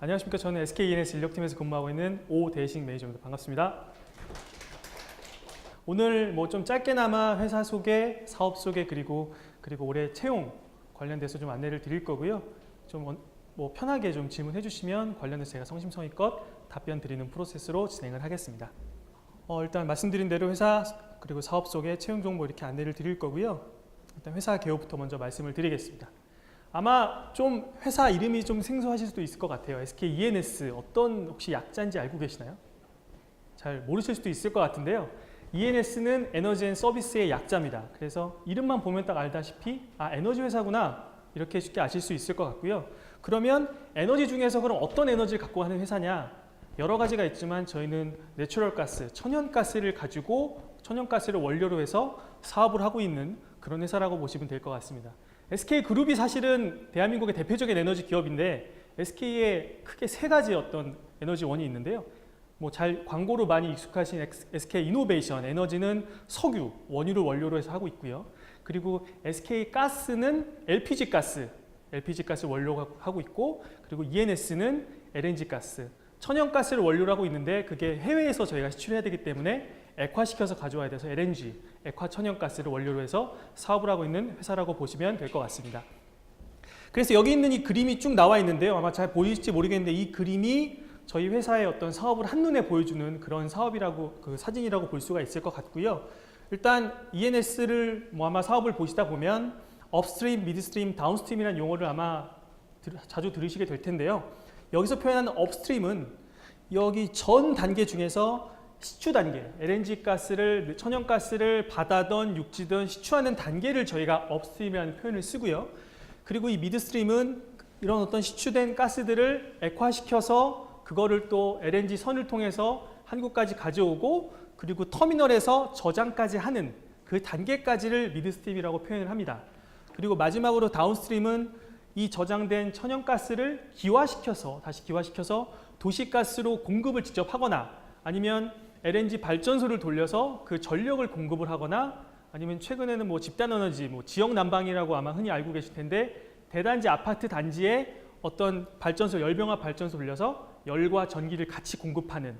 안녕하십니까. 저는 SK E&S 인력팀에서 근무하고 있는 오대식 매니저입니다. 반갑습니다. 오늘 좀 짧게나마 회사 소개, 사업 소개 그리고 올해 채용 관련돼서 좀 안내를 드릴 거고요. 좀 편하게 좀 질문해 주시면 관련해서 제가 성심성의껏 답변 드리는 프로세스로 진행을 하겠습니다. 일단 말씀드린 대로 회사 그리고 사업 소개, 채용 정보 이렇게 안내를 드릴 거고요. 일단 회사 개요부터 먼저 말씀을 드리겠습니다. 아마 좀 회사 이름이 좀 생소하실 수도 있을 것 같아요. SK E&S 어떤 혹시 약자인지 알고 계시나요? 잘 모르실 수도 있을 것 같은데요. E&S는 에너지 앤 서비스의 약자입니다. 그래서 이름만 보면 딱 알다시피 에너지 회사구나 이렇게 쉽게 아실 수 있을 것 같고요. 그러면 에너지 중에서 그럼 어떤 에너지를 갖고 하는 회사냐? 여러 가지가 있지만 저희는 내추럴 가스, 천연가스를 가지고 천연가스를 원료로 해서 사업을 하고 있는 그런 회사라고 보시면 될 것 같습니다. SK그룹이 사실은 대한민국의 대표적인 에너지 기업인데 SK에 크게 세 가지 어떤 에너지원이 있는데요. 잘 광고로 많이 익숙하신 SK이노베이션, 에너지는 석유, 원유를 원료로 해서 하고 있고요. 그리고 SK가스는 LPG가스 원료로 하고 있고, 그리고 E&S는 LNG가스, 천연가스를 원료로 하고 있는데 그게 해외에서 저희가 수출해야 되기 때문에 액화시켜서 가져와야 돼서 LNG, 액화 천연가스를 원료로 해서 사업을 하고 있는 회사라고 보시면 될 것 같습니다. 그래서 여기 있는 이 그림이 쭉 나와 있는데요. 아마 잘 보일지 모르겠는데 이 그림이 저희 회사의 어떤 사업을 한눈에 보여주는 그런 사업이라고, 그 사진이라고 볼 수가 있을 것 같고요. 일단 E&S를 아마 사업을 보시다 보면 업스트림, 미드스트림, 다운스트림이라는 용어를 아마 자주 들으시게 될 텐데요. 여기서 표현하는 업스트림은 여기 전 단계 중에서 시추 단계, LNG 가스를, 천연가스를 바다든 육지든 시추하는 단계를 저희가 업스트림이라는 표현을 쓰고요. 그리고 이 미드스트림은 이런 어떤 시추된 가스들을 액화시켜서 그거를 또 LNG 선을 통해서 한국까지 가져오고, 그리고 터미널에서 저장까지 하는 그 단계까지를 미드스트림이라고 표현을 합니다. 그리고 마지막으로 다운스트림은 이 저장된 천연가스를 다시 기화시켜서 도시가스로 공급을 직접 하거나, 아니면 LNG 발전소를 돌려서 그 전력을 공급을 하거나, 아니면 최근에는 집단에너지, 지역 난방이라고 아마 흔히 알고 계실 텐데, 대단지 아파트 단지에 어떤 발전소, 열병합 발전소 돌려서 열과 전기를 같이 공급하는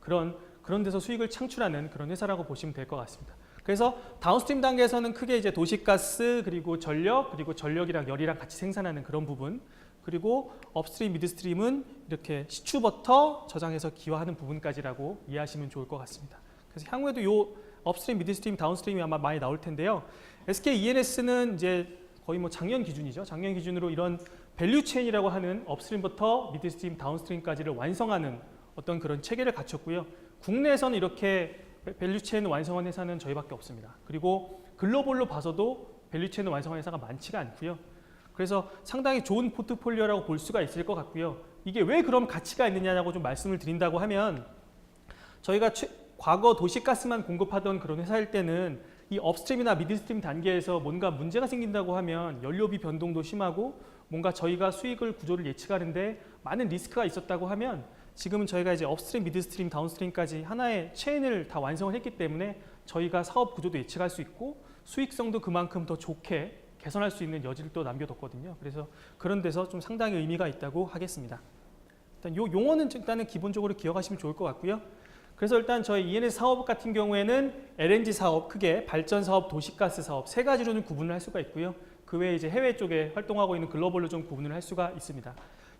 그런 데서 수익을 창출하는 그런 회사라고 보시면 될 것 같습니다. 그래서 다운스트림 단계에서는 크게 이제 도시가스, 그리고 전력이랑 열이랑 같이 생산하는 그런 부분, 그리고 업스트림, 미드스트림은 이렇게 시추부터 저장해서 기화하는 부분까지라고 이해하시면 좋을 것 같습니다. 그래서 향후에도 요 업스트림, 미드스트림, 다운스트림이 아마 많이 나올 텐데요. SK E&S는 이제 거의 작년 기준이죠. 작년 기준으로 이런 밸류체인이라고 하는 업스트림부터 미드스트림, 다운스트림까지를 완성하는 어떤 그런 체계를 갖췄고요. 국내에서는 이렇게 밸류체인을 완성한 회사는 저희밖에 없습니다. 그리고 글로벌로 봐서도 밸류체인을 완성한 회사가 많지가 않고요. 그래서 상당히 좋은 포트폴리오라고 볼 수가 있을 것 같고요. 이게 왜 그럼 가치가 있느냐고 좀 말씀을 드린다고 하면, 저희가 과거 도시가스만 공급하던 그런 회사일 때는 이 업스트림이나 미드스트림 단계에서 뭔가 문제가 생긴다고 하면 연료비 변동도 심하고 뭔가 저희가 수익을 구조를 예측하는데 많은 리스크가 있었다고 하면, 지금은 저희가 이제 업스트림, 미드스트림, 다운스트림까지 하나의 체인을 다 완성을 했기 때문에 저희가 사업 구조도 예측할 수 있고 수익성도 그만큼 더 좋게 개선할 수 있는 여지를 또 남겨뒀거든요. 그래서 그런 데서 좀 상당히 의미가 있다고 하겠습니다. 일단 요 용어는 일단은 기본적으로 기억하시면 좋을 것 같고요. 그래서 일단 저희 E&S 사업 같은 경우에는 LNG 사업, 크게 발전 사업, 도시가스 사업 세 가지로는 구분을 할 수가 있고요. 그 외에 이제 해외 쪽에 활동하고 있는 글로벌로 좀 구분을 할 수가 있습니다.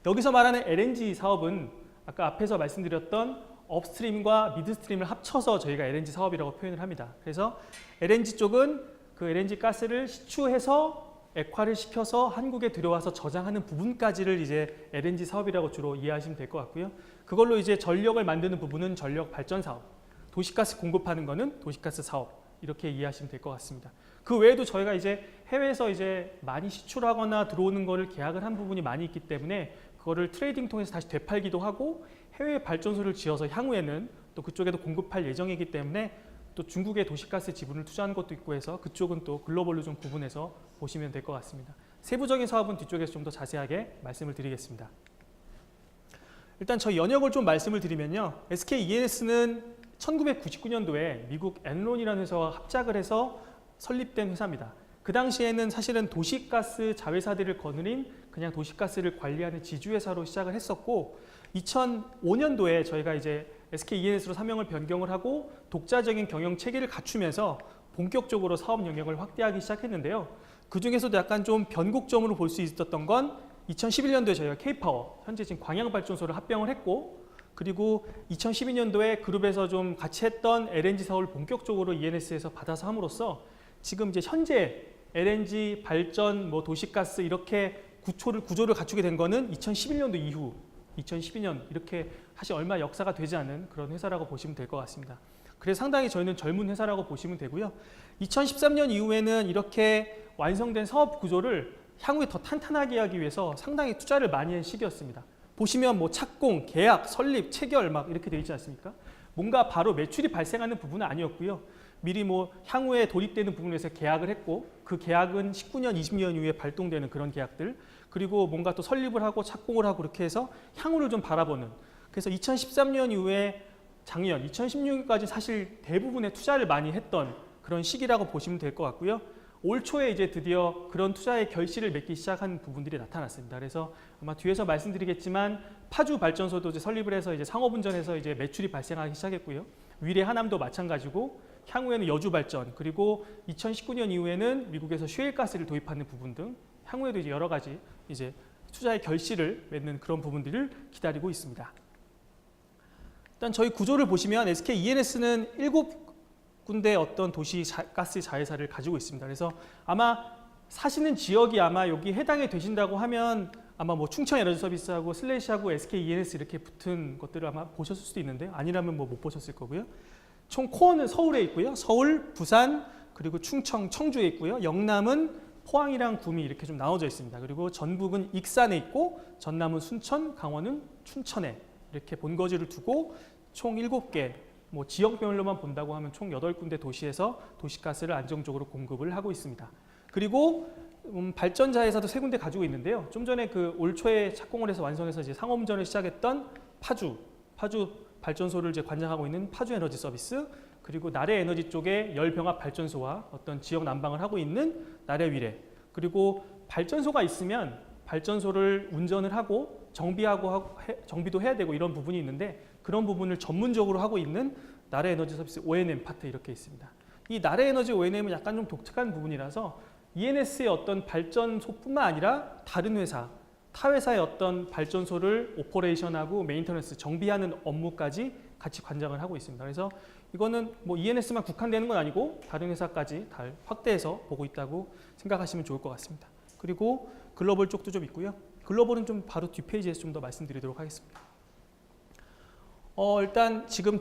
여기서 말하는 LNG 사업은 아까 앞에서 말씀드렸던 업스트림과 미드스트림을 합쳐서 저희가 LNG 사업이라고 표현을 합니다. 그래서 LNG 쪽은 그 LNG 가스를 시추해서 액화를 시켜서 한국에 들여와서 저장하는 부분까지를 이제 LNG 사업이라고 주로 이해하시면 될 것 같고요. 그걸로 이제 전력을 만드는 부분은 전력 발전 사업, 도시가스 공급하는 거는 도시가스 사업, 이렇게 이해하시면 될 것 같습니다. 그 외에도 저희가 이제 해외에서 이제 많이 시출하거나 들어오는 거를 계약을 한 부분이 많이 있기 때문에 그거를 트레이딩 통해서 다시 되팔기도 하고, 해외 발전소를 지어서 향후에는 또 그쪽에도 공급할 예정이기 때문에 또 중국의 도시가스 지분을 투자하는 것도 있고 해서 그쪽은 또 글로벌로 좀 구분해서 보시면 될 것 같습니다. 세부적인 사업은 뒤쪽에서 좀 더 자세하게 말씀을 드리겠습니다. 일단 저희 연역을 좀 말씀을 드리면요. SK E&S는 1999년도에 미국 엔론이라는 회사와 합작을 해서 설립된 회사입니다. 그 당시에는 사실은 도시가스 자회사들을 거느린 그냥 도시가스를 관리하는 지주회사로 시작을 했었고 2005년도에 저희가 이제 SK E&S로 사명을 변경을 하고 독자적인 경영 체계를 갖추면서 본격적으로 사업 영역을 확대하기 시작했는데요. 그 중에서도 약간 좀 변곡점으로 볼 수 있었던 건 2011년도에 저희가 K-파워, 현재 지금 광양발전소를 합병을 했고 그리고 2012년도에 그룹에서 좀 같이 했던 LNG 사업을 본격적으로 E&S에서 받아서 함으로써 지금 이제 현재 LNG 발전, 뭐 도시가스 이렇게 구조를 갖추게 된 거는 2011년도 이후 2012년 이렇게 사실 얼마 역사가 되지 않은 그런 회사라고 보시면 될 것 같습니다. 그래서 상당히 저희는 젊은 회사라고 보시면 되고요. 2013년 이후에는 이렇게 완성된 사업 구조를 향후에 더 탄탄하게 하기 위해서 상당히 투자를 많이 한 시기였습니다. 보시면 뭐 착공, 계약, 설립, 체결 막 이렇게 되어 있지 않습니까? 뭔가 바로 매출이 발생하는 부분은 아니었고요. 미리 뭐 향후에 도입되는 부분에서 계약을 했고 그 계약은 19년, 20년 이후에 발동되는 그런 계약들 그리고 뭔가 또 설립을 하고 착공을 하고 그렇게 해서 향후를 좀 바라보는 그래서 2013년 이후에 작년, 2016년까지 사실 대부분의 투자를 많이 했던 그런 시기라고 보시면 될 것 같고요. 올 초에 이제 드디어 그런 투자의 결실을 맺기 시작한 부분들이 나타났습니다. 그래서 아마 뒤에서 말씀드리겠지만 파주 발전소도 이제 설립을 해서 이제 상업운전에서 이제 매출이 발생하기 시작했고요. 위례 하남도 마찬가지고 향후에는 여주 발전 그리고 2019년 이후에는 미국에서 셰일가스를 도입하는 부분 등 향후에도 이제 여러 가지 이제 투자의 결실을 맺는 그런 부분들을 기다리고 있습니다. 일단 저희 구조를 보시면 SK E&S는 7군데 어떤 도시 가스 자회사를 가지고 있습니다. 그래서 아마 사시는 지역이 아마 여기 해당이 되신다고 하면 아마 뭐 충청 에너지 서비스하고 슬래시하고 SK E&S 이렇게 붙은 것들을 아마 보셨을 수도 있는데요. 아니라면 뭐 못 보셨을 거고요. 총 코어는 서울에 있고요. 서울, 부산, 그리고 충청, 청주에 있고요. 영남은 포항이랑 구미 이렇게 좀 나눠져 있습니다. 그리고 전북은 익산에 있고 전남은 순천, 강원은 춘천에 이렇게 본거지를 두고 총 7개 뭐 지역별로만 본다고 하면 총 8군데 도시에서 도시가스를 안정적으로 공급을 하고 있습니다. 그리고 발전자회사도 3군데 가지고 있는데요. 좀 전에 그 올 초에 착공을 해서 완성해서 이제 상업운전을 시작했던 파주 발전소를 이제 관장하고 있는 파주 에너지 서비스 그리고 나래 에너지 쪽에 열병합 발전소와 어떤 지역 난방을 하고 있는 나래 위례 그리고 발전소가 있으면 발전소를 운전을 하고 정비도 해야 되고 이런 부분이 있는데 그런 부분을 전문적으로 하고 있는 나래 에너지 서비스 O&M 파트 이렇게 있습니다. 이 나래 에너지 O&M은 약간 좀 독특한 부분이라서 E&S의 어떤 발전소뿐만 아니라 다른 회사 타 회사의 어떤 발전소를 오퍼레이션하고 메인터넌스, 정비하는 업무까지 같이 관장을 하고 있습니다. 그래서 이거는 뭐 E&S만 국한되는 건 아니고 다른 회사까지 다 확대해서 보고 있다고 생각하시면 좋을 것 같습니다. 그리고 글로벌 쪽도 좀 있고요. 글로벌은 좀 바로 뒷페이지에서 좀 더 말씀드리도록 하겠습니다. 일단 지금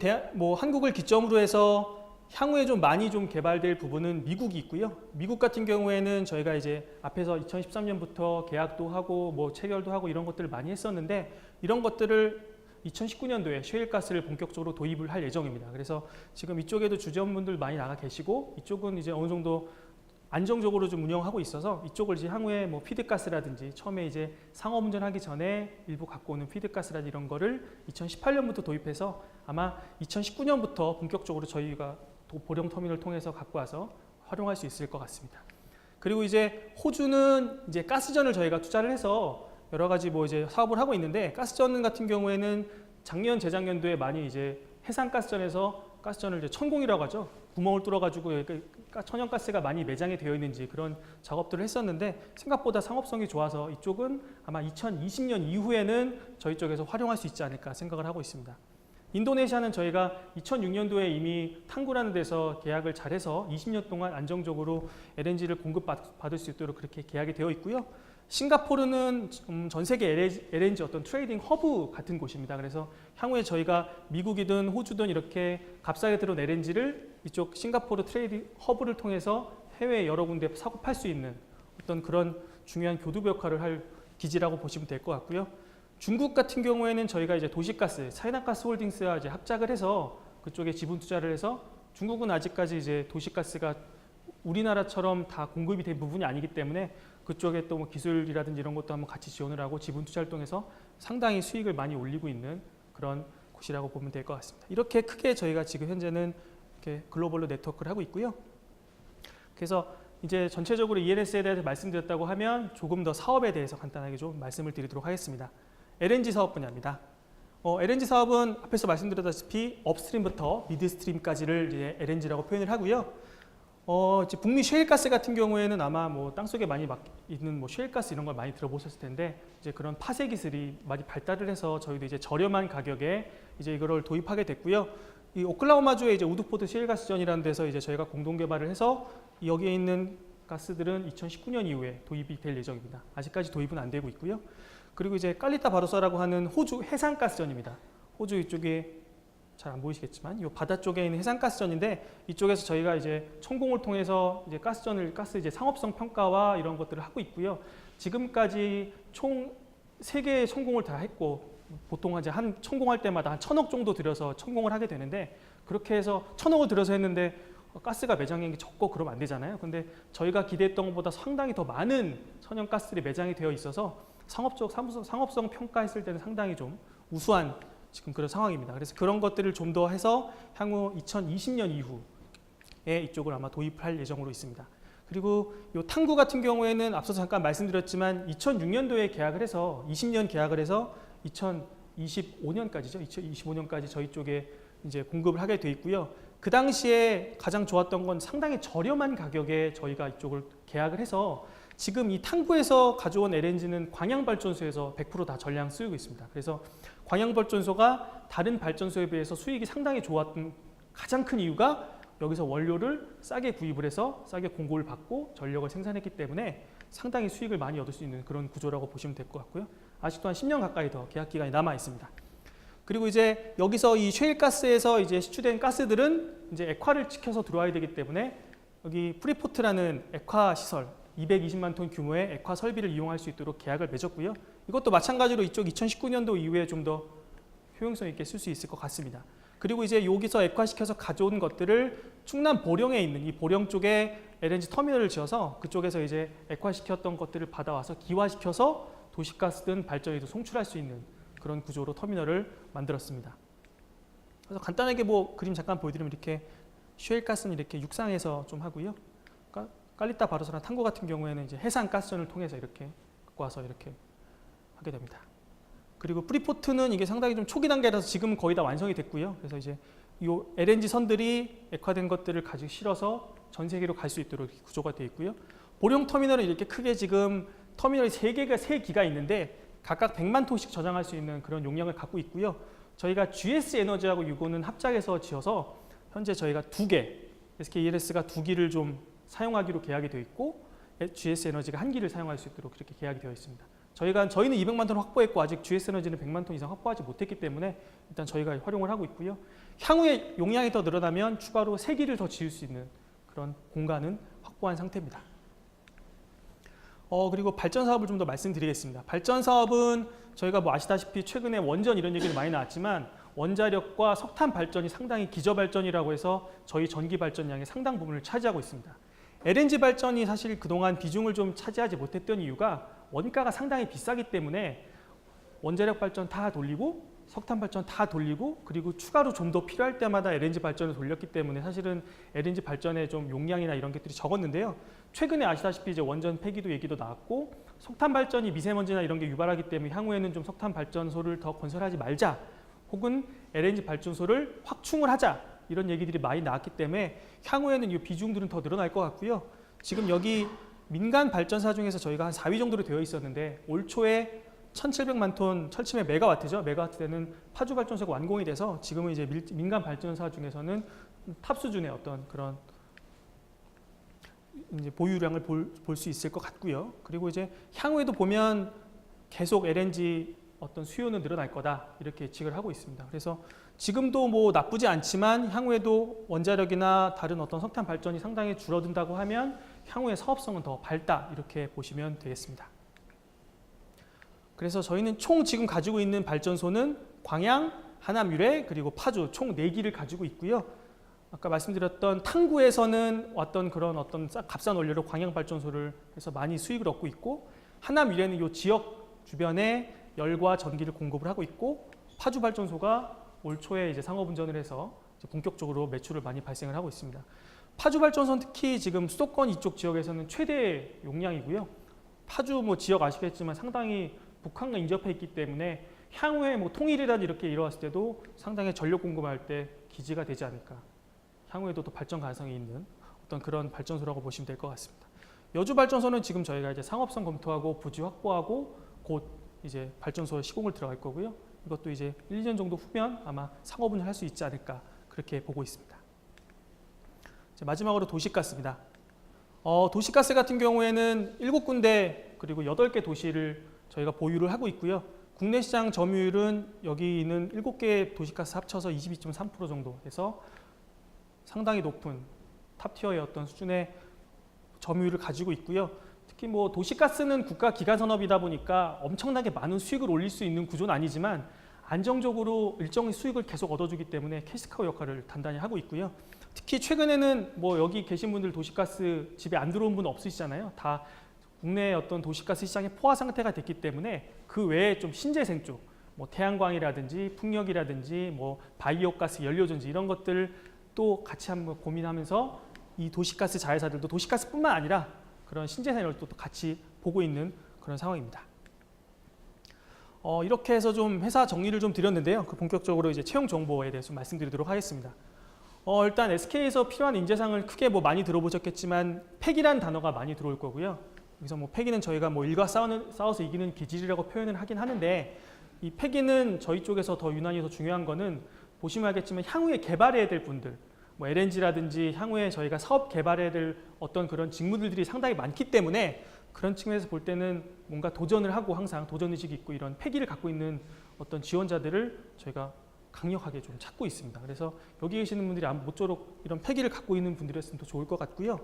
한국을 기점으로 해서 향후에 좀 많이 좀 개발될 부분은 미국이 있고요. 미국 같은 경우에는 저희가 이제 앞에서 2013년부터 계약도 하고 뭐 체결도 하고 이런 것들을 많이 했었는데 이런 것들을 2019년도에 셰일가스를 본격적으로 도입을 할 예정입니다. 그래서 지금 이쪽에도 주전분들 많이 나가 계시고 이쪽은 이제 어느 정도 안정적으로 좀 운영하고 있어서 이쪽을 이제 향후에 뭐 피드가스라든지 처음에 이제 상업운전하기 전에 일부 갖고 오는 피드가스라든지 이런 거를 2018년부터 도입해서 아마 2019년부터 본격적으로 저희가 보령터미널을 통해서 갖고 와서 활용할 수 있을 것 같습니다. 그리고 이제 호주는 이제 가스전을 저희가 투자를 해서 여러 가지 뭐 이제 사업을 하고 있는데 가스전 같은 경우에는 작년 재작년도에 많이 이제 해상가스전에서 가스전을 이제 천공이라고 하죠. 구멍을 뚫어가지고 천연가스가 많이 매장이 되어 있는지 그런 작업들을 했었는데 생각보다 상업성이 좋아서 이쪽은 아마 2020년 이후에는 저희 쪽에서 활용할 수 있지 않을까 생각을 하고 있습니다. 인도네시아는 저희가 2006년도에 이미 탕구라는 데서 계약을 잘해서 20년 동안 안정적으로 LNG를 공급받을 수 있도록 그렇게 계약이 되어 있고요. 싱가포르는 전 세계 LNG 어떤 트레이딩 허브 같은 곳입니다. 그래서 향후에 저희가 미국이든 호주든 이렇게 값싸게 들어온 LNG를 이쪽 싱가포르 트레이딩 허브를 통해서 해외 여러 군데 사고 팔 수 있는 어떤 그런 중요한 교두보 역할을 할 기지라고 보시면 될 것 같고요. 중국 같은 경우에는 저희가 이제 도시가스, 차이나가스홀딩스와 이제 합작을 해서 그쪽에 지분 투자를 해서 중국은 아직까지 이제 도시가스가 우리나라처럼 다 공급이 된 부분이 아니기 때문에 그쪽에 또 뭐 기술이라든지 이런 것도 한번 같이 지원을 하고 지분 투자를 통해서 상당히 수익을 많이 올리고 있는 그런 곳이라고 보면 될 것 같습니다. 이렇게 크게 저희가 지금 현재는 이렇게 글로벌로 네트워크를 하고 있고요. 그래서 이제 전체적으로 ENS에 대해서 말씀드렸다고 하면 조금 더 사업에 대해서 간단하게 좀 말씀을 드리도록 하겠습니다. LNG 사업 분야입니다. LNG 사업은 앞에서 말씀드렸다시피 업스트림부터 미드스트림까지를 이제 LNG라고 표현을 하고요. 이제 북미 셰일가스 같은 경우에는 아마 뭐 땅속에 많이 막 있는 뭐 셰일가스 이런 걸 많이 들어보셨을 텐데 이제 그런 파쇄 기술이 많이 발달을 해서 저희도 이제 저렴한 가격에 이제 이거를 도입하게 됐고요. 이 오클라호마주의 이제 우드포드 셰일가스전이라는 데서 이제 저희가 공동 개발을 해서 여기에 있는 가스들은 2019년 이후에 도입이 될 예정입니다. 아직까지 도입은 안 되고 있고요. 그리고 이제 깔리타 바로사라고 하는 호주 해상가스전입니다. 호주 이쪽에 잘 안 보이시겠지만 이 바다 쪽에 있는 해상가스전인데 이쪽에서 저희가 이제 천공을 통해서 이제 가스 이제 상업성 평가와 이런 것들을 하고 있고요. 지금까지 총 3개의 천공을 다 했고 보통 이제 한 천공할 때마다 한 1,000억 정도 들여서 천공을 하게 되는데 그렇게 해서 1,000억을 들여서 했는데 가스가 매장인 게 적고 그러면 안 되잖아요. 근데 저희가 기대했던 것보다 상당히 더 많은 천연가스들이 매장이 되어 있어서 상업성 평가했을 때는 상당히 좀 우수한 지금 그런 상황입니다. 그래서 그런 것들을 좀 더 해서 향후 2020년 이후에 이쪽을 아마 도입할 예정으로 있습니다. 그리고 이 탕구 같은 경우에는 앞서서 잠깐 말씀드렸지만 2006년도에 계약을 해서 20년 계약을 해서 2025년까지죠. 2025년까지 저희 쪽에 이제 공급을 하게 돼 있고요. 그 당시에 가장 좋았던 건 상당히 저렴한 가격에 저희가 이쪽을 계약을 해서 지금 이 탕구에서 가져온 LNG는 광양발전소에서 100% 다 전량 쓰이고 있습니다. 그래서 광양발전소가 다른 발전소에 비해서 수익이 상당히 좋았던 가장 큰 이유가 여기서 원료를 싸게 구입을 해서 싸게 공고를 받고 전력을 생산했기 때문에 상당히 수익을 많이 얻을 수 있는 그런 구조라고 보시면 될 것 같고요. 아직도 한 10년 가까이 더 계약 기간이 남아 있습니다. 그리고 이제 여기서 이 셰일가스에서 이제 시추된 가스들은 이제 액화를 지켜서 들어와야 되기 때문에 여기 프리포트라는 액화 시설 220만 톤 규모의 액화 설비를 이용할 수 있도록 계약을 맺었고요. 이것도 마찬가지로 이쪽 2019년도 이후에 좀 더 효용성 있게 쓸 수 있을 것 같습니다. 그리고 이제 여기서 액화시켜서 가져온 것들을 충남 보령에 있는 이 보령 쪽에 LNG 터미널을 지어서 그쪽에서 이제 액화시켰던 것들을 받아와서 기화시켜서 도시가스든 발전에도 송출할 수 있는 그런 구조로 터미널을 만들었습니다. 그래서 간단하게 뭐 그림 잠깐 보여드리면 이렇게 셰일가스는 이렇게 육상에서 좀 하고요. 깔리타 바로사나 탕구 같은 경우에는 이제 해상 가스전을 통해서 이렇게 갖고 와서 이렇게 하게 됩니다. 그리고 프리포트는 이게 상당히 좀 초기 단계라서 지금은 거의 다 완성이 됐고요. 그래서 이제 이 LNG 선들이 액화된 것들을 가지고 실어서 전 세계로 갈 수 있도록 구조가 되어 있고요. 보령 터미널은 이렇게 크게 지금 터미널이 3기가 있는데 각각 100만 톤씩 저장할 수 있는 그런 용량을 갖고 있고요. 저희가 GS 에너지하고 이거는 합작해서 지어서 현재 저희가 2개, SKENS가 2기를 좀 사용하기로 계약이 되어 있고 GS 에너지가 1기를 사용할 수 있도록 그렇게 계약이 되어 있습니다. 저희는 200만 톤 확보했고 아직 GS 에너지는 100만 톤 이상 확보하지 못했기 때문에 일단 저희가 활용을 하고 있고요. 향후에 용량이 더 늘어나면 추가로 3기를 더 지을 수 있는 그런 공간은 확보한 상태입니다. 그리고 발전 사업을 좀 더 말씀드리겠습니다. 발전 사업은 저희가 뭐 아시다시피 최근에 원전 이런 얘기도 많이 나왔지만 원자력과 석탄 발전이 상당히 기저발전이라고 해서 저희 전기 발전량의 상당 부분을 차지하고 있습니다. LNG 발전이 사실 그동안 비중을 좀 차지하지 못했던 이유가 원가가 상당히 비싸기 때문에 원자력 발전 다 돌리고 석탄 발전 다 돌리고 그리고 추가로 좀 더 필요할 때마다 LNG 발전을 돌렸기 때문에 사실은 LNG 발전의 좀 용량이나 이런 것들이 적었는데요. 최근에 아시다시피 이제 원전 폐기도 얘기도 나왔고 석탄 발전이 미세먼지나 이런 게 유발하기 때문에 향후에는 좀 석탄 발전소를 더 건설하지 말자 혹은 LNG 발전소를 확충을 하자 이런 얘기들이 많이 나왔기 때문에 향후에는 이 비중들은 더 늘어날 것 같고요. 지금 여기 민간 발전사 중에서 저희가 한 4위 정도로 되어 있었는데 올 초에 1,700만 톤 철침의 메가와트죠. 메가와트 되는 파주 발전소가 완공이 돼서 지금은 이제 민간 발전사 중에서는 탑 수준의 어떤 그런 이제 보유량을 볼 수 있을 것 같고요. 그리고 이제 향후에도 보면 계속 LNG 어떤 수요는 늘어날 거다 이렇게 예측을 하고 있습니다. 그래서 지금도 뭐 나쁘지 않지만 향후에도 원자력이나 다른 어떤 석탄 발전이 상당히 줄어든다고 하면 향후의 사업성은 더 밝다 이렇게 보시면 되겠습니다. 그래서 저희는 총 지금 가지고 있는 발전소는 광양, 하남 유래 그리고 파주 총 4기를 가지고 있고요. 아까 말씀드렸던 탕구에서는 왔던 그런 어떤 값싼 원료로 광양 발전소를 해서 많이 수익을 얻고 있고 하남 유래는 이 지역 주변에 열과 전기를 공급을 하고 있고 파주 발전소가 올 초에 이제 상업 운전을 해서 이제 본격적으로 매출을 많이 발생을 하고 있습니다. 파주 발전소는 특히 지금 수도권 이쪽 지역에서는 최대 용량이고요. 파주 뭐 지역 아시겠지만 상당히 북한과 인접해 있기 때문에 향후에 뭐 통일이라든지 이렇게 이루어졌을 때도 상당히 전력 공급할 때 기지가 되지 않을까. 향후에도 또 발전 가능성이 있는 어떤 그런 발전소라고 보시면 될 것 같습니다. 여주 발전소는 지금 저희가 이제 상업성 검토하고 부지 확보하고 곧 이제 발전소 시공을 들어갈 거고요. 이것도 이제 1, 2년 정도 후면 아마 상업운을 할 수 있지 않을까 그렇게 보고 있습니다. 마지막으로 도시가스입니다. 도시가스 같은 경우에는 7군데 그리고 8개 도시를 저희가 보유를 하고 있고요. 국내 시장 점유율은 여기 있는 7개 도시가스 합쳐서 22.3% 정도 해서 상당히 높은 탑티어의 어떤 수준의 점유율을 가지고 있고요. 특히 뭐 도시가스는 국가 기간 산업이다 보니까 엄청나게 많은 수익을 올릴 수 있는 구조는 아니지만 안정적으로 일정의 수익을 계속 얻어주기 때문에 캐시카우 역할을 단단히 하고 있고요. 특히 최근에는 뭐 여기 계신 분들 도시가스 집에 안 들어온 분 없으시잖아요. 다 국내 어떤 도시가스 시장의 포화 상태가 됐기 때문에 그 외에 좀 신재생 쪽, 뭐 태양광이라든지 풍력이라든지 뭐 바이오가스, 연료전지 이런 것들을 또 같이 한번 고민하면서 이 도시가스 자회사들도 도시가스뿐만 아니라 그런 신재생 에너지도 또 같이 보고 있는 그런 상황입니다. 이렇게 해서 좀 회사 정리를 좀 드렸는데요. 그 본격적으로 이제 채용 정보에 대해서 말씀드리도록 하겠습니다. 일단 SK에서 필요한 인재상을 크게 뭐 많이 들어보셨겠지만 팩이란 단어가 많이 들어올 거고요. 여기서 뭐 팩이는 저희가 뭐 일과 싸워서 이기는 기질이라고 표현을 하긴 하는데 이 팩이는 저희 쪽에서 더 유난히 더 중요한 거는 보시면 알겠지만 향후에 개발해야 될 분들 뭐 LNG라든지 향후에 저희가 사업 개발해야 될 어떤 그런 직무들이 상당히 많기 때문에 그런 측면에서 볼 때는 뭔가 도전을 하고 항상 도전의식이 있고 이런 패기를 갖고 있는 어떤 지원자들을 저희가 강력하게 좀 찾고 있습니다. 그래서 여기 계시는 분들이 모쪼록 이런 패기를 갖고 있는 분들이었으면 더 좋을 것 같고요.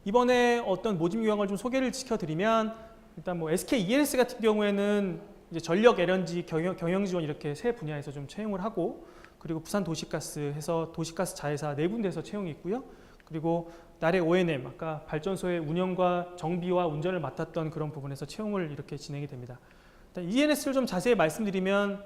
이번에 어떤 모집 요약을 좀 소개를 시켜드리면 일단 뭐 SK E&S 같은 경우에는 이제 전력 LNG 경영 지원 이렇게 세 분야에서 좀 채용을 하고 그리고 부산 도시가스 해서 도시가스 자회사 4군데에서 채용이 있고요. 그리고 나래 O&M 아까 발전소의 운영과 정비와 운전을 맡았던 그런 부분에서 채용을 이렇게 진행이 됩니다. 일단 E&S를 좀 자세히 말씀드리면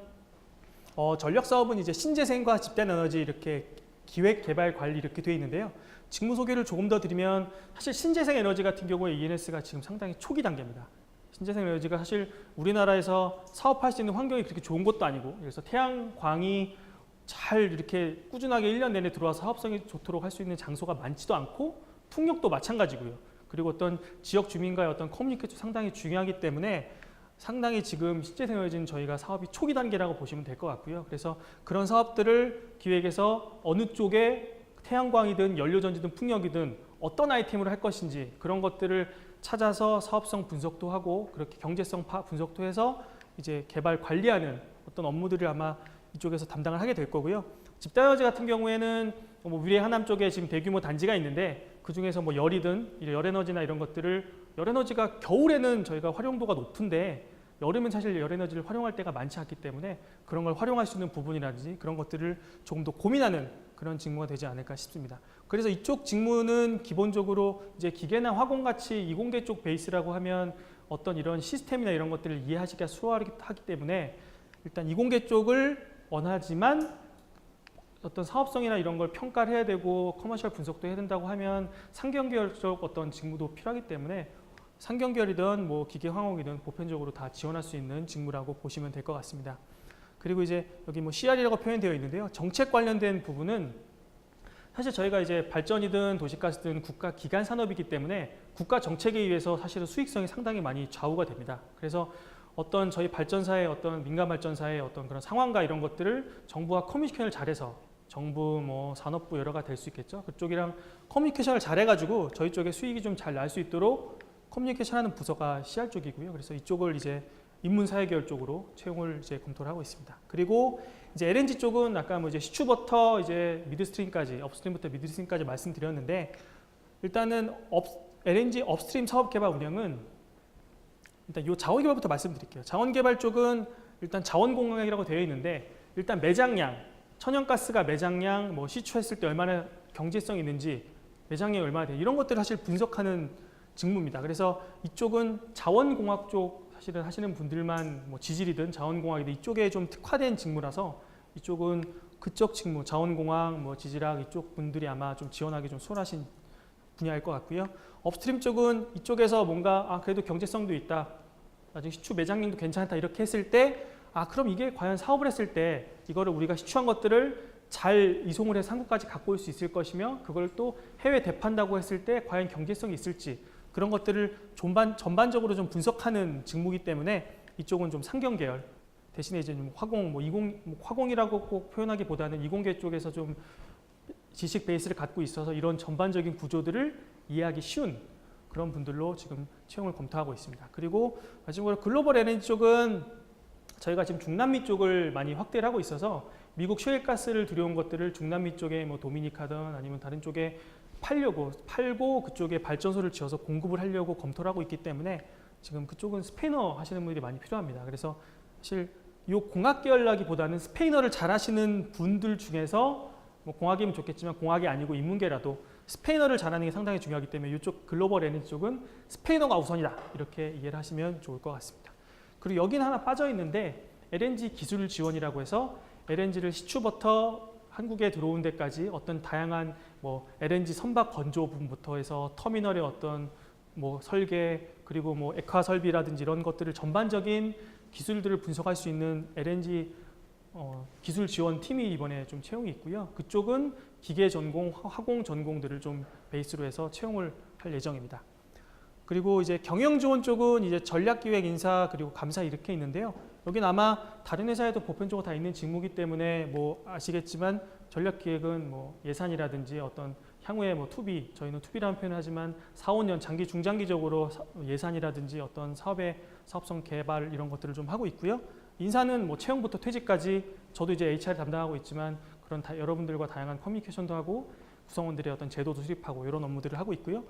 전력 사업은 이제 신재생과 집단 에너지 이렇게 기획, 개발, 관리 이렇게 되어 있는데요. 직무 소개를 조금 더 드리면 사실 신재생 에너지 같은 경우에 E&S가 지금 상당히 초기 단계입니다. 신재생 에너지가 사실 우리나라에서 사업할 수 있는 환경이 그렇게 좋은 것도 아니고 그래서 태양광이 잘 이렇게 꾸준하게 1년 내내 들어와서 사업성이 좋도록 할 수 있는 장소가 많지도 않고 풍력도 마찬가지고요. 그리고 어떤 지역 주민과의 어떤 커뮤니케이션도 상당히 중요하기 때문에 상당히 지금 신재생 에너지는 저희가 사업이 초기 단계라고 보시면 될 것 같고요. 그래서 그런 사업들을 기획해서 어느 쪽에 태양광이든 연료전지든 풍력이든 어떤 아이템으로 할 것인지 그런 것들을 찾아서 사업성 분석도 하고 그렇게 경제성 분석도 해서 이제 개발 관리하는 어떤 업무들을 아마 이쪽에서 담당을 하게 될 거고요. 집단에너지 같은 경우에는 뭐 위례 하남 쪽에 지금 대규모 단지가 있는데 그 중에서 뭐 열이든 열에너지나 이런 것들을 열에너지가 겨울에는 저희가 활용도가 높은데 여름엔 사실 열에너지를 활용할 때가 많지 않기 때문에 그런 걸 활용할 수 있는 부분이라든지 그런 것들을 조금 더 고민하는 그런 직무가 되지 않을까 싶습니다. 그래서 이쪽 직무는 기본적으로 이제 기계나 화공같이 이공계 쪽 베이스라고 하면 어떤 이런 시스템이나 이런 것들을 이해하시기가 수월하기 때문에 일단 이공계 쪽을 원하지만 어떤 사업성이나 이런 걸 평가를 해야 되고 커머셜 분석도 해야 된다고 하면 상경계열적 어떤 직무도 필요하기 때문에 상경계열이든 뭐 기계 화공이든 보편적으로 다 지원할 수 있는 직무라고 보시면 될 것 같습니다. 그리고 이제 여기 뭐 CR이라고 표현되어 있는데요. 정책 관련된 부분은 사실 저희가 이제 발전이든 도시가스든 국가 기간 산업이기 때문에 국가 정책에 의해서 사실은 수익성이 상당히 많이 좌우가 됩니다. 그래서 어떤 저희 발전사의 어떤 민간 발전사의 어떤 그런 상황과 이런 것들을 정부와 커뮤니케이션을 잘해서 정부 뭐 산업부 여러가 될 수 있겠죠. 그쪽이랑 커뮤니케이션을 잘해가지고 저희 쪽에 수익이 좀 잘 날 수 있도록 커뮤니케이션하는 부서가 CR 쪽이고요. 그래서 이쪽을 이제 인문사회계열 쪽으로 채용을 이제 검토를 하고 있습니다. 그리고 이제 LNG 쪽은 아까 뭐 이제 시추부터 이제 미드스트림까지 업스트림부터 미드스트림까지 말씀드렸는데 일단은 LNG 업스트림 사업 개발 운영은 일단 이 자원개발부터 말씀드릴게요. 자원개발 쪽은 일단 자원공학이라고 되어 있는데 일단 매장량, 천연가스가 매장량, 뭐 시추했을 때 얼마나 경제성이 있는지 매장량이 얼마나 돼 이런 것들을 사실 분석하는 직무입니다. 그래서 이쪽은 자원공학 쪽 사실은 하시는 분들만 뭐 지질이든 자원공학이든 이쪽에 좀 특화된 직무라서 이쪽은 그쪽 직무, 자원공학, 뭐 지질학 이쪽 분들이 아마 좀 지원하기 좀 수월하신 분야일 것 같고요. 업스트림 쪽은 이쪽에서 뭔가 그래도 경제성도 있다, 나중에 시추 매장량도 괜찮다 이렇게 했을 때 그럼 이게 과연 사업을 했을 때 이거를 우리가 시추한 것들을 잘 이송을 해서 한국까지 갖고 올 수 있을 것이며 그걸 또 해외 대판다고 했을 때 과연 경제성이 있을지 그런 것들을 전반적으로 좀 분석하는 직무이기 때문에 이쪽은 좀 상경 계열 대신에 이제 좀 화공, 화공이라고 꼭 표현하기보다는 이공계 쪽에서 좀 지식 베이스를 갖고 있어서 이런 전반적인 구조들을 이해하기 쉬운 그런 분들로 지금 채용을 검토하고 있습니다. 그리고 마지막으로 글로벌 에너지 쪽은 저희가 지금 중남미 쪽을 많이 확대를 하고 있어서 미국 셰일가스를 들여온 것들을 중남미 쪽에 뭐 도미니카든 아니면 다른 쪽에 팔고 그쪽에 발전소를 지어서 공급을 하려고 검토를 하고 있기 때문에 지금 그쪽은 스페인어 하시는 분들이 많이 필요합니다. 그래서 사실 이 공학 계열라기보다는 스페인어를 잘 하시는 분들 중에서 뭐 공학이면 좋겠지만 공학이 아니고 인문계라도 스페인어를 잘하는 게 상당히 중요하기 때문에 이쪽 글로벌 에너지 쪽은 스페인어가 우선이다 이렇게 이해를 하시면 좋을 것 같습니다. 그리고 여기는 하나 빠져 있는데 LNG 기술 지원이라고 해서 LNG를 시추부터 한국에 들어온 데까지 어떤 다양한 뭐 LNG 선박 건조 부분부터 해서 터미널의 어떤 뭐 설계 그리고 뭐 액화 설비라든지 이런 것들을 전반적인 기술들을 분석할 수 있는 LNG 기술 지원 팀이 이번에 좀 채용이 있고요. 그쪽은 기계 전공, 화공 전공들을 좀 베이스로 해서 채용을 할 예정입니다. 그리고 이제 경영 지원 쪽은 이제 전략기획 인사 그리고 감사 이렇게 있는데요. 여기는 아마 다른 회사에도 보편적으로 다 있는 직무이기 때문에 뭐 아시겠지만 전략기획은 뭐 예산이라든지 어떤 향후에 뭐 투비, 저희는 투비라는 표현을 하지만 4, 5년 장기 중장기적으로 예산이라든지 어떤 사업의 사업성 개발 이런 것들을 좀 하고 있고요. 인사는 뭐 채용부터 퇴직까지 저도 이제 HR 담당하고 있지만 그런 여러분들과 다양한 커뮤니케이션도 하고 구성원들의 어떤 제도도 수립하고 이런 업무들을 하고 있고요.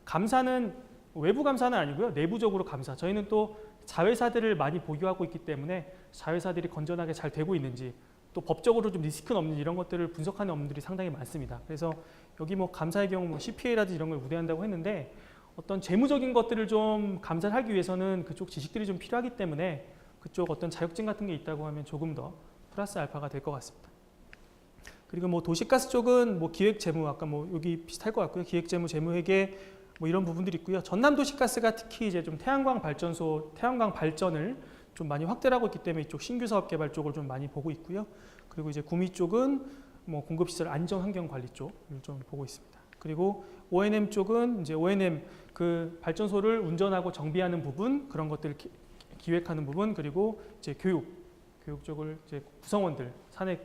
감사는 외부 감사는 아니고요. 내부적으로 감사. 저희는 또 자회사들을 많이 보유하고 있기 때문에 자회사들이 건전하게 잘 되고 있는지 또 법적으로 좀 리스크는 없는지 이런 것들을 분석하는 업무들이 상당히 많습니다. 그래서 여기 뭐 감사의 경우 뭐 CPA라든지 이런 걸 우대한다고 했는데 어떤 재무적인 것들을 좀 감사를 하기 위해서는 그쪽 지식들이 좀 필요하기 때문에 그쪽 어떤 자격증 같은 게 있다고 하면 조금 더 플러스 알파가 될 것 같습니다. 그리고 뭐 도시가스 쪽은 뭐 기획 재무 아까 뭐 여기 비슷할 것 같고요. 기획 재무, 재무회계 뭐 이런 부분들이 있고요. 전남 도시가스가 특히 이제 좀 태양광 발전을 좀 많이 확대를 하고 있기 때문에 이쪽 신규 사업 개발 쪽을 좀 많이 보고 있고요. 그리고 이제 구미 쪽은 뭐 공급시설 안전 환경 관리 쪽을 좀 보고 있습니다. 그리고 O&M 쪽은 이제 O&M 그 발전소를 운전하고 정비하는 부분 그런 것들을 기획하는 부분 그리고 이제 교육 쪽을 이제 구성원들 산업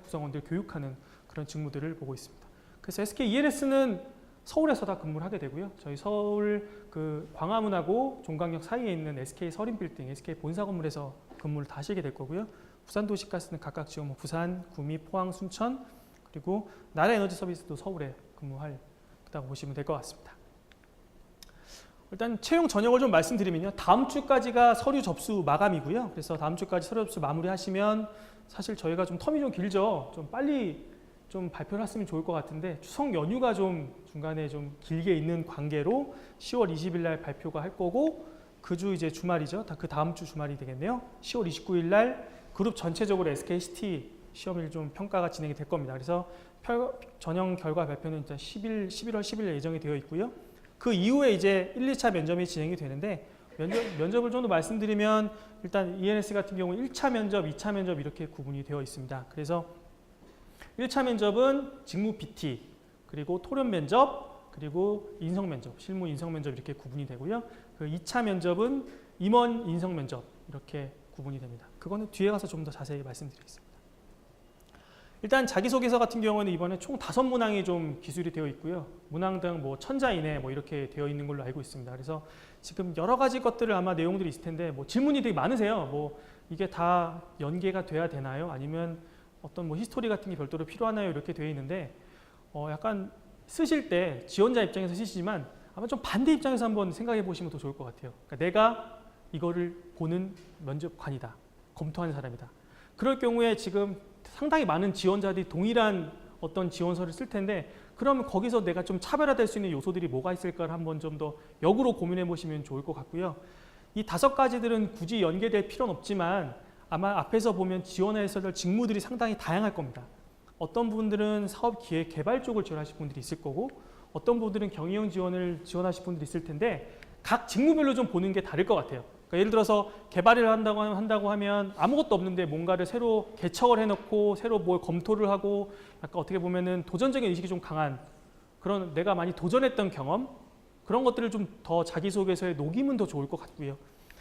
구성원들 교육하는 그런 직무들을 보고 있습니다. 그래서 SK ELS는 서울에서 다 근무를 하게 되고요. 저희 서울 그 광화문하고 종강역 사이에 있는 SK 서린빌딩, SK 본사 건물에서 근무를 다 하시게 될 거고요. 부산도시가스는 각각 지금 뭐 부산, 구미, 포항, 순천 그리고 나라에너지서비스도 서울에 근무한다고 보시면 될 것 같습니다. 일단 채용 전형을 좀 말씀드리면요. 다음 주까지가 서류 접수 마감이고요. 그래서 다음 주까지 서류 접수 마무리하시면 사실 저희가 좀 텀이 좀 길죠. 좀 빨리 좀 발표를 했으면 좋을 것 같은데 추석 연휴가 좀 중간에 좀 길게 있는 관계로 10월 20일 날 발표가 할 거고 그 주 이제 주말이죠. 그 다음 주 주말이 되겠네요. 10월 29일 날 그룹 전체적으로 SKCT 시험일 좀 평가가 진행이 될 겁니다. 그래서 전형 결과 발표는 일단 11월 10일 예정이 되어 있고요. 그 이후에 이제 1, 2차 면접이 진행이 되는데 면접을 좀 더 말씀드리면 일단 ENS 같은 경우 1차 면접, 2차 면접 이렇게 구분이 되어 있습니다. 그래서 1차 면접은 직무 PT, 그리고 토론 면접, 그리고 인성 면접, 실무 인성 면접 이렇게 구분이 되고요. 그 2차 면접은 임원 인성 면접 이렇게 구분이 됩니다. 그거는 뒤에 가서 좀 더 자세히 말씀드리겠습니다. 일단 자기소개서 같은 경우는 이번에 총 5문항이 좀 기술이 되어 있고요. 문항 등 뭐 1000자 이내 뭐 이렇게 되어 있는 걸로 알고 있습니다. 그래서 지금 여러 가지 것들을 아마 내용들이 있을 텐데 뭐 질문이 되게 많으세요. 뭐 이게 다 연계가 돼야 되나요? 아니면 어떤 뭐 히스토리 같은 게 별도로 필요하나요? 이렇게 되어 있는데 약간 쓰실 때 지원자 입장에서 쓰시지만 아마 좀 반대 입장에서 한번 생각해 보시면 더 좋을 것 같아요. 그러니까 내가 이거를 보는 면접관이다. 검토하는 사람이다. 그럴 경우에 지금 상당히 많은 지원자들이 동일한 어떤 지원서를 쓸 텐데 그러면 거기서 내가 좀 차별화될 수 있는 요소들이 뭐가 있을까를 한번 좀 더 역으로 고민해 보시면 좋을 것 같고요. 이 5가지들은 굳이 연계될 필요는 없지만 아마 앞에서 보면 지원해야 될 직무들이 상당히 다양할 겁니다. 어떤 분들은 사업 기획 개발 쪽을 지원하실 분들이 있을 거고 어떤 분들은 경영 지원을 지원하실 분들이 있을 텐데 각 직무별로 좀 보는 게 다를 것 같아요. 그러니까 예를 들어서 개발을 한다고 하면 아무것도 없는데 뭔가를 새로 개척을 해놓고 새로 뭘 검토를 하고 약간 어떻게 보면은 도전적인 의식이 좀 강한 그런 내가 많이 도전했던 경험 그런 것들을 좀 더 자기소개서에 녹이면 더 좋을 것 같고요.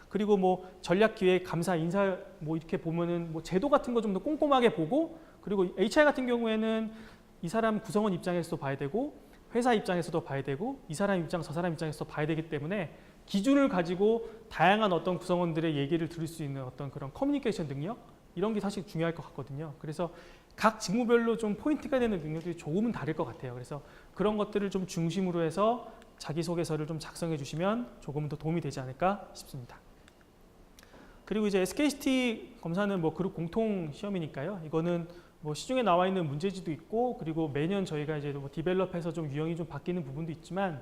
그리고 뭐 전략기획, 감사, 인사 뭐 이렇게 보면은 뭐 제도 같은 거 좀 더 꼼꼼하게 보고 그리고 HR 같은 경우에는 이 사람 구성원 입장에서도 봐야 되고 회사 입장에서도 봐야 되고 이 사람 입장, 저 사람 입장에서도 봐야 되기 때문에 기준을 가지고 다양한 어떤 구성원들의 얘기를 들을 수 있는 어떤 그런 커뮤니케이션 능력 이런 게 사실 중요할 것 같거든요. 그래서 각 직무별로 좀 포인트가 되는 능력들이 조금은 다를 것 같아요. 그래서 그런 것들을 좀 중심으로 해서 자기소개서를 좀 작성해 주시면 조금 더 도움이 되지 않을까 싶습니다. 그리고 이제 SKCT 검사는 뭐 그룹 공통 시험이니까요. 이거는 뭐 시중에 나와 있는 문제지도 있고 그리고 매년 저희가 이제 뭐 디벨롭해서 좀 유형이 좀 바뀌는 부분도 있지만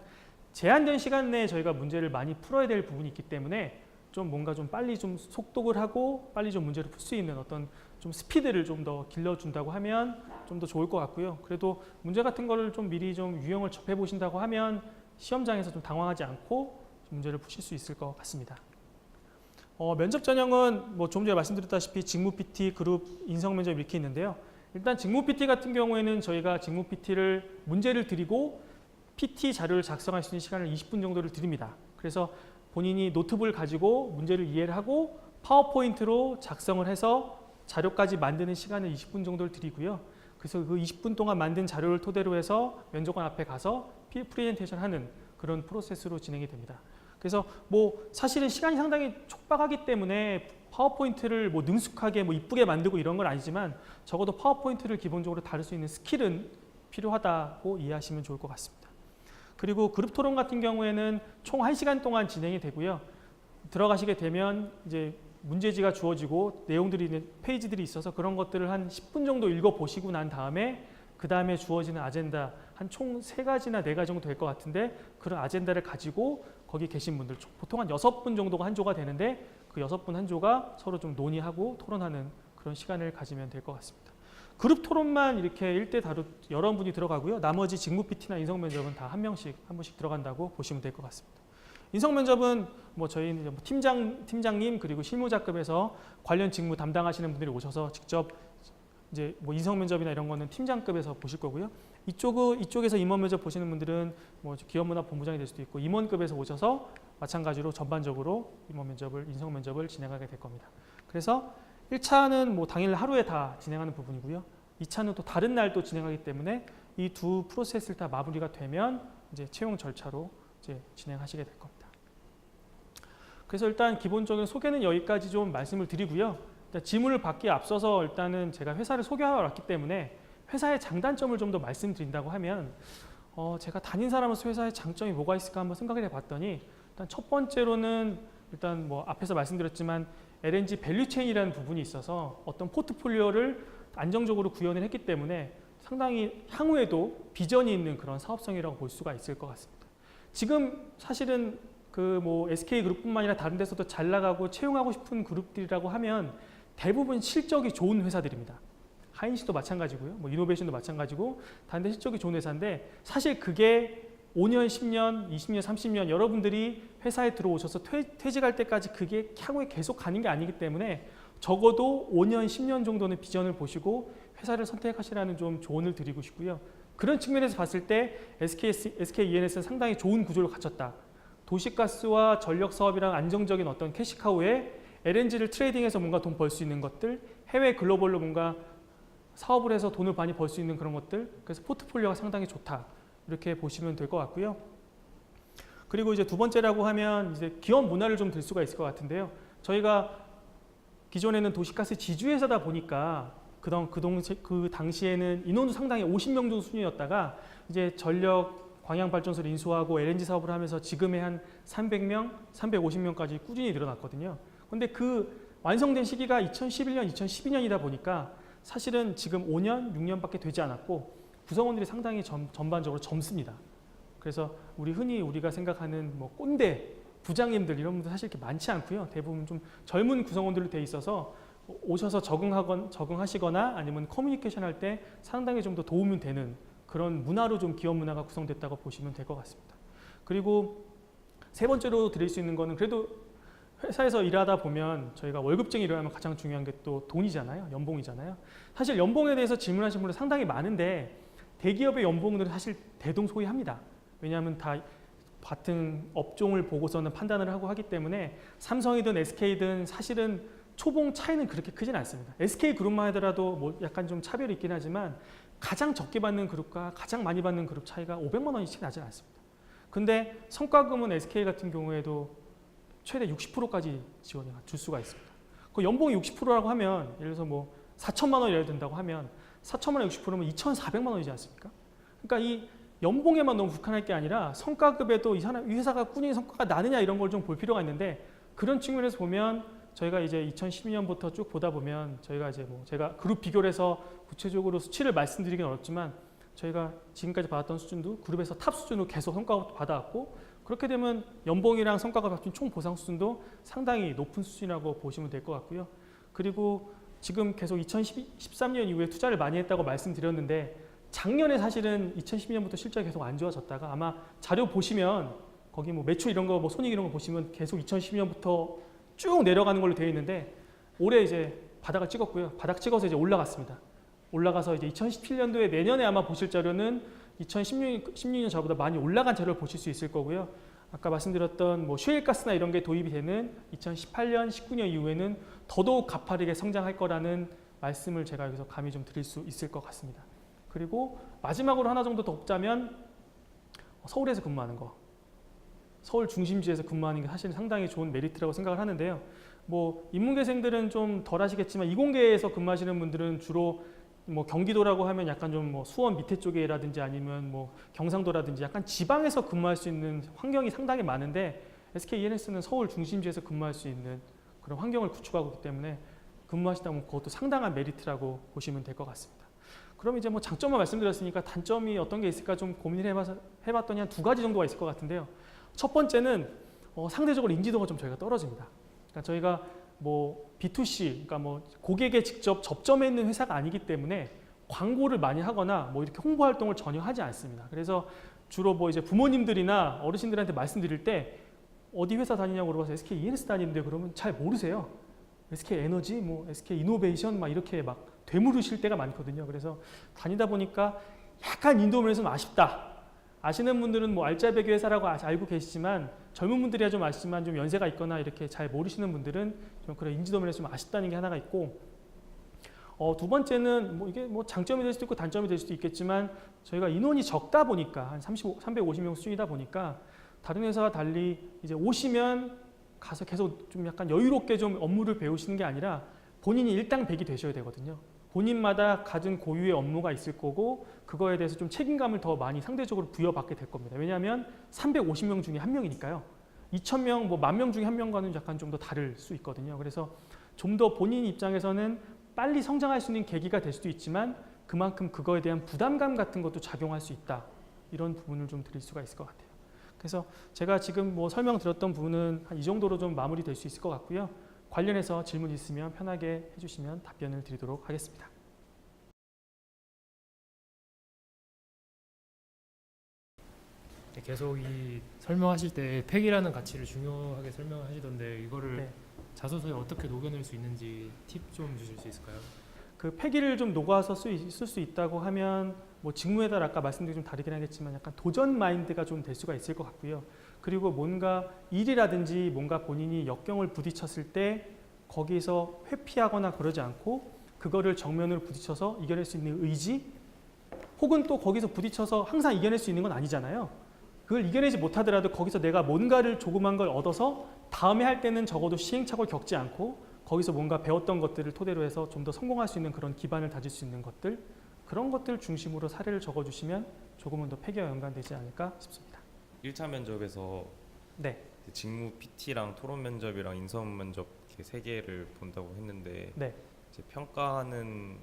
제한된 시간 내에 저희가 문제를 많이 풀어야 될 부분이 있기 때문에 좀 뭔가 좀 빨리 좀 속독을 하고 빨리 좀 문제를 풀 수 있는 어떤 좀 스피드를 좀 더 길러준다고 하면 좀 더 좋을 것 같고요. 그래도 문제 같은 거를 좀 미리 좀 유형을 접해 보신다고 하면 시험장에서 좀 당황하지 않고 문제를 푸실 수 있을 것 같습니다. 면접 전형은 뭐 좀 전에 말씀드렸다시피 직무 PT, 그룹, 인성 면접 이렇게 있는데요. 일단 직무 PT 같은 경우에는 저희가 직무 PT를 문제를 드리고 PT 자료를 작성할 수 있는 시간을 20분 정도를 드립니다. 그래서 본인이 노트북을 가지고 문제를 이해를 하고 파워포인트로 작성을 해서 자료까지 만드는 시간을 20분 정도를 드리고요. 그래서 그 20분 동안 만든 자료를 토대로 해서 면접관 앞에 가서 프레젠테이션 하는 그런 프로세스로 진행이 됩니다. 그래서 뭐 사실은 시간이 상당히 촉박하기 때문에 파워포인트를 뭐 능숙하게 뭐 이쁘게 만들고 이런 건 아니지만 적어도 파워포인트를 기본적으로 다룰 수 있는 스킬은 필요하다고 이해하시면 좋을 것 같습니다. 그리고 그룹 토론 같은 경우에는 총 1시간 동안 진행이 되고요. 들어가시게 되면 이제 문제지가 주어지고 내용들이 페이지들이 있어서 그런 것들을 한 10분 정도 읽어보시고 난 다음에 그 다음에 주어지는 아젠다 한 총 3가지나 4가지 정도 될 것 같은데 그런 아젠다를 가지고 거기 계신 분들 보통 한 6분 정도가 한 조가 되는데 그 6분 한 조가 서로 좀 논의하고 토론하는 그런 시간을 가지면 될 것 같습니다. 그룹 토론만 이렇게 1대 여러 분이 들어가고요. 나머지 직무 PT나 인성 면접은 다 한 분씩 들어간다고 보시면 될 것 같습니다. 인성 면접은 뭐 저희 팀장님 그리고 실무자급에서 관련 직무 담당하시는 분들이 오셔서 직접 이제 뭐 인성 면접이나 이런 거는 팀장급에서 보실 거고요. 이쪽에서 임원 면접 보시는 분들은 뭐 기업문화본부장이 될 수도 있고 임원급에서 오셔서 마찬가지로 전반적으로 인성 면접을 진행하게 될 겁니다. 그래서 1차는 뭐 당일 하루에 다 진행하는 부분이고요. 2차는 또 다른 날 또 진행하기 때문에 이 두 프로세스를 다 마무리가 되면 이제 채용 절차로 이제 진행하시게 될 겁니다. 그래서 일단 기본적인 소개는 여기까지 좀 말씀을 드리고요. 일단 질문을 받기에 앞서서 일단은 제가 회사를 소개하러 왔기 때문에 회사의 장단점을 좀 더 말씀드린다고 하면 제가 다닌 사람으로서 회사의 장점이 뭐가 있을까 한번 생각을 해봤더니 일단 첫 번째로는 일단 뭐 앞에서 말씀드렸지만 LNG 밸류체인이라는 부분이 있어서 어떤 포트폴리오를 안정적으로 구현을 했기 때문에 상당히 향후에도 비전이 있는 그런 사업성이라고 볼 수가 있을 것 같습니다. 지금 사실은 그 뭐 SK그룹뿐만 아니라 다른 데서도 잘 나가고 채용하고 싶은 그룹들이라고 하면 대부분 실적이 좋은 회사들입니다. 하인시도 마찬가지고요. 뭐 이노베이션도 마찬가지고 다른 데 실적이 좋은 회사인데 사실 그게 5년, 10년, 20년, 30년 여러분들이 회사에 들어오셔서 퇴직할 때까지 그게 향후에 계속 가는 게 아니기 때문에 적어도 5년, 10년 정도는 비전을 보시고 회사를 선택하시라는 좀 조언을 드리고 싶고요. 그런 측면에서 봤을 때 SK E&S는 상당히 좋은 구조를 갖췄다. 도시가스와 전력 사업이랑 안정적인 어떤 캐시카우에 LNG를 트레이딩해서 뭔가 돈 벌 수 있는 것들, 해외 글로벌로 뭔가 사업을 해서 돈을 많이 벌 수 있는 그런 것들, 그래서 포트폴리오가 상당히 좋다. 이렇게 보시면 될 것 같고요. 그리고 이제 두 번째라고 하면 이제 기업 문화를 좀 들 수가 있을 것 같은데요. 저희가 기존에는 도시가스 지주회사다 보니까 그 당시에는 인원도 상당히 50명 정도 수준이었다가 이제 전력 광양발전소를 인수하고 LNG 사업을 하면서 지금의 한 300명, 350명까지 꾸준히 늘어났거든요. 근데 그 완성된 시기가 2011년, 2012년이다 보니까 사실은 지금 5년, 6년밖에 되지 않았고 구성원들이 상당히 전반적으로 젊습니다. 그래서 흔히 우리가 생각하는 뭐 꼰대, 부장님들 이런 분들 사실 이렇게 많지 않고요. 대부분 좀 젊은 구성원들로 돼 있어서 오셔서 적응하시거나 아니면 커뮤니케이션 할 때 상당히 좀 더 도움이 되는 그런 문화로 좀 기업 문화가 구성됐다고 보시면 될 것 같습니다. 그리고 세 번째로 드릴 수 있는 거는 그래도 회사에서 일하다 보면 저희가 월급쟁이 일하면 가장 중요한 게 또 돈이잖아요. 연봉이잖아요. 사실 연봉에 대해서 질문하신 분들 상당히 많은데 대기업의 연봉들은 사실 대동소이합니다. 왜냐하면 다 같은 업종을 보고서는 판단을 하고 하기 때문에 삼성이든 SK든 사실은 초봉 차이는 그렇게 크진 않습니다. SK그룹만 하더라도 뭐 약간 좀 차별이 있긴 하지만 가장 적게 받는 그룹과 가장 많이 받는 그룹 차이가 500만 원이 차이 나지 않습니다. 근데 성과금은 SK 같은 경우에도 최대 60%까지 지원을 줄 수가 있습니다. 그 연봉이 60%라고 하면 예를 들어서 뭐 4천만 원이라도 된다고 하면 4천만 원 60%면 2,400만 원이지 않습니까? 그러니까 이 연봉에만 너무 국한할 게 아니라 성과급에도 이 회사가 꾸준히 성과가 나느냐 이런 걸 좀 볼 필요가 있는데 그런 측면에서 보면 저희가 이제 2012년부터 쭉 보다 보면 저희가 이제 뭐 제가 그룹 비교를 해서 구체적으로 수치를 말씀드리긴 어렵지만 저희가 지금까지 받았던 수준도 그룹에서 탑 수준으로 계속 성과급 받아왔고 그렇게 되면 연봉이랑 성과급 합친 총 보상 수준도 상당히 높은 수준이라고 보시면 될 것 같고요. 그리고 지금 계속 2013년 이후에 투자를 많이 했다고 말씀드렸는데 작년에 사실은 2012년부터 실적이 계속 안 좋아졌다가 아마 자료 보시면 거기 뭐 매출 이런 거 뭐 손익 이런 거 보시면 계속 2012년부터 쭉 내려가는 걸로 되어 있는데 올해 이제 바닥을 찍었고요. 바닥 찍어서 이제 올라갔습니다. 올라가서 이제 2017년도에 내년에 아마 보실 자료는 2016년 저보다 많이 올라간 자료를 보실 수 있을 거고요. 아까 말씀드렸던 뭐 셰일가스나 이런 게 도입이 되는 2018년, 19년 이후에는 더더욱 가파르게 성장할 거라는 말씀을 제가 여기서 감히 좀 드릴 수 있을 것 같습니다. 그리고 마지막으로 하나 정도 더 꼽자면 서울에서 근무하는 거. 서울 중심지에서 근무하는 게 사실 상당히 좋은 메리트라고 생각을 하는데요. 뭐 인문계생들은 좀 덜 하시겠지만 이공계에서 근무하시는 분들은 주로 뭐 경기도라고 하면 약간 좀 뭐 수원 밑에 쪽이라든지 아니면 뭐 경상도라든지 약간 지방에서 근무할 수 있는 환경이 상당히 많은데 SK E&S는 서울 중심지에서 근무할 수 있는 그런 환경을 구축하고 있기 때문에 근무하시다 보면 그것도 상당한 메리트라고 보시면 될 것 같습니다. 그럼 이제 뭐 장점만 말씀드렸으니까 단점이 어떤 게 있을까 좀 고민을 해봤더니 한 두 가지 정도가 있을 것 같은데요. 첫 번째는 상대적으로 인지도가 좀 저희가 떨어집니다. 그러니까 저희가 뭐 B2C, 그러니까 뭐 고객에 직접 접점해 있는 회사가 아니기 때문에 광고를 많이 하거나 뭐 이렇게 홍보 활동을 전혀 하지 않습니다. 그래서 주로 뭐 이제 부모님들이나 어르신들한테 말씀드릴 때 어디 회사 다니냐고 물어봐서 SK E&S 다니는데 그러면 잘 모르세요. SK 에너지, 뭐 SK 이노베이션 막 이렇게 막 되물으실 때가 많거든요. 그래서 다니다 보니까 약간 인도면에서 좀 아쉽다. 아시는 분들은 뭐 알짜배기 회사라고 알고 계시지만 젊은 분들이야 좀 아시지만 좀 연세가 있거나 이렇게 잘 모르시는 분들은 좀 그런 인지도 면에서 좀 아쉽다는 게 하나가 있고 두 번째는 뭐 이게 뭐 장점이 될 수도 있고 단점이 될 수도 있겠지만 저희가 인원이 적다 보니까 한 350명 수준이다 보니까 다른 회사와 달리 이제 오시면 가서 계속 좀 약간 여유롭게 좀 업무를 배우시는 게 아니라 본인이 일당백이 되셔야 되거든요. 본인마다 가진 고유의 업무가 있을 거고 그거에 대해서 좀 책임감을 더 많이 상대적으로 부여받게 될 겁니다. 왜냐하면 350명 중에 한 명이니까요. 2,000명, 뭐 10,000명 중에 한 명과는 약간 좀 더 다를 수 있거든요. 그래서 좀 더 본인 입장에서는 빨리 성장할 수 있는 계기가 될 수도 있지만 그만큼 그거에 대한 부담감 같은 것도 작용할 수 있다. 이런 부분을 좀 드릴 수가 있을 것 같아요. 그래서 제가 지금 뭐 설명드렸던 부분은 한 이 정도로 좀 마무리될 수 있을 것 같고요. 관련해서 질문 있으면 편하게 해주시면 답변을 드리도록 하겠습니다. 계속 이 설명하실 때 팩이라는 가치를 중요하게 설명하시던데 이거를 네. 자소서에 어떻게 녹여낼 수 있는지 팁 좀 주실 수 있을까요? 그 폐기를 좀 녹아서 쓸 수 있다고 하면 뭐 직무에 따라 아까 말씀드린 좀 다르긴 하겠지만 약간 도전 마인드가 좀 될 수가 있을 것 같고요. 그리고 뭔가 일이라든지 뭔가 본인이 역경을 부딪혔을 때 거기서 회피하거나 그러지 않고 그거를 정면으로 부딪혀서 이겨낼 수 있는 의지 혹은 또 거기서 부딪혀서 항상 이겨낼 수 있는 건 아니잖아요. 그걸 이겨내지 못하더라도 거기서 내가 뭔가를 조그만 걸 얻어서 다음에 할 때는 적어도 시행착오를 겪지 않고 거기서 뭔가 배웠던 것들을 토대로 해서 좀 더 성공할 수 있는 그런 기반을 다질 수 있는 것들 그런 것들 중심으로 사례를 적어주시면 조금은 더 폐기와 연관되지 않을까 싶습니다. 1차 면접에서 네. 직무 PT랑 토론 면접이랑 인성 면접 이렇게 세 개를 본다고 했는데 네. 이제 평가하는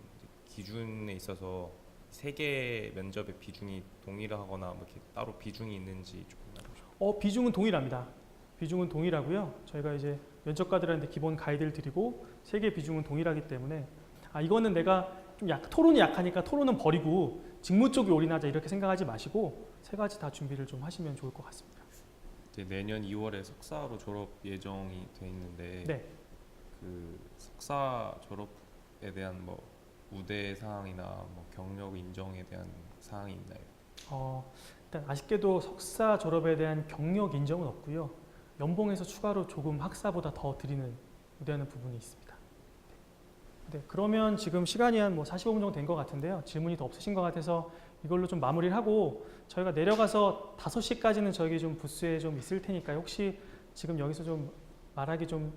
기준에 있어서 세 개 면접의 비중이 동일하거나 뭐 이렇게 따로 비중이 있는지 조금 알려주세요. 비중은 동일합니다. 비중은 동일하고요. 저희가 이제 면접관들한테 기본 가이드를 드리고 세계 비중은 동일하기 때문에 이거는 내가 좀 토론이 약하니까 토론은 버리고 직무 쪽에 올인하자 이렇게 생각하지 마시고 세 가지 다 준비를 좀 하시면 좋을 것 같습니다. 이제 내년 2월에 석사로 졸업 예정이 돼 있는데 네. 그 석사 졸업에 대한 뭐 우대 사항이나 뭐 경력 인정에 대한 사항이 있나요? 일단 아쉽게도 석사 졸업에 대한 경력 인정은 없고요. 연봉에서 추가로 조금 학사보다 더 드리는 우대하는 부분이 있습니다. 네, 그러면 지금 시간이 한 45분 정도 된 것 같은데요. 질문이 더 없으신 것 같아서 이걸로 좀 마무리를 하고 저희가 내려가서 5시까지는 저기 좀 부스에 좀 있을 테니까요. 혹시 지금 여기서 좀 말하기 좀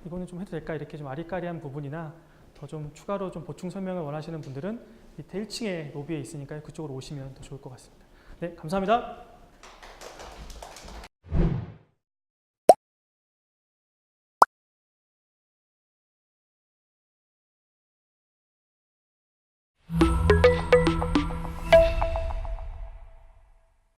이거는 좀 해도 될까 이렇게 좀 아리까리한 부분이나 더 좀 추가로 좀 보충 설명을 원하시는 분들은 밑에 1층에 로비에 있으니까요. 그쪽으로 오시면 더 좋을 것 같습니다. 네, 감사합니다.